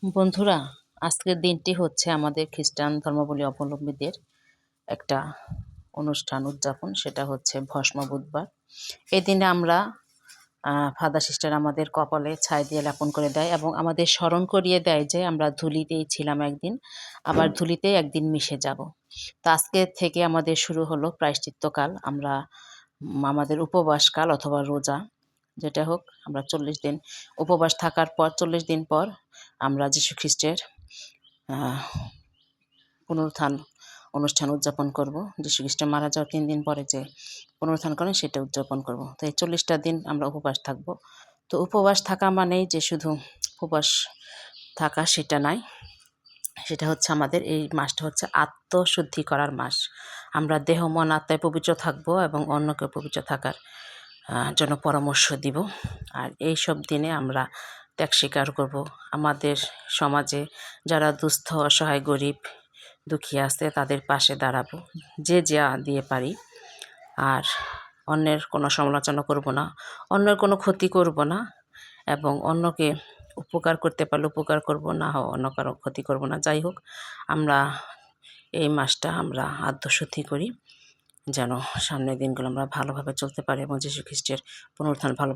বন্ধুরা, আজকের দিনটি হচ্ছে আমাদের খ্রিস্টান ধর্মাবলম্বী অবলম্বীদের একটা অনুষ্ঠান উদযাপন। সেটা হচ্ছে ভস্ম বুধবার। এই দিনে আমরা ফাদার সিস্টার আমাদের কপালে ছাই দিয়ে লেপন করে দেয় এবং আমাদের স্মরণ করিয়ে দেয় যে আমরা ধুলিতেই ছিলাম একদিন, আবার ধুলিতেই একদিন মিশে যাব। তো আজকে থেকে আমাদের শুরু হলো প্রায়শ্চিত্তকাল। আমরা আমাদের উপবাসকাল অথবা রোজা, যেটা হোক, আমরা 40 দিন উপবাস থাকার পর 40 দিন পর আমরা যীশু খ্রিস্টের পুনরুত্থান অনুষ্ঠান উদযাপন করব। যীশু খ্রিস্ট মারা যাওয়ার 3 দিন পরে যে পুনরুত্থান করেন সেটা উদযাপন করব। তো এই 40টা দিন আমরা উপবাস থাকব। তো উপবাস থাকা মানেই যে শুধু উপবাস থাকা সেটা নয়, সেটা হচ্ছে আমাদের এই মাসটা হচ্ছে আত্মশুদ্ধি করার মাস। আমরা দেহ মন আত্মায় পবিত্র থাকব এবং অন্যকে পবিত্র থাকার জন্য পরামর্শ দিব। আর এই সব দিনে আমরা ত্যাগ স্বীকার করব। আমাদের সমাজে যারা দুস্থ, অসহায়, গরিব, দুঃখী আছে তাদের পাশে দাঁড়াবো, যে যা দিয়ে পারি। আর অন্যের কোনো সমালোচনা করব না, অন্যের কোনো ক্ষতি করব না, এবং অন্যকে উপকার করতে পারলে উপকার করব, না অন্য কারো ক্ষতি করব না। যাই হোক, আমরা এই মাসটা আমরা আত্মশুদ্ধি করি যেন সামনের দিনগুলো আমরা ভালোভাবে চলতে পারি এবং যীশু খ্রিস্টের পুনরুত্থান ভালো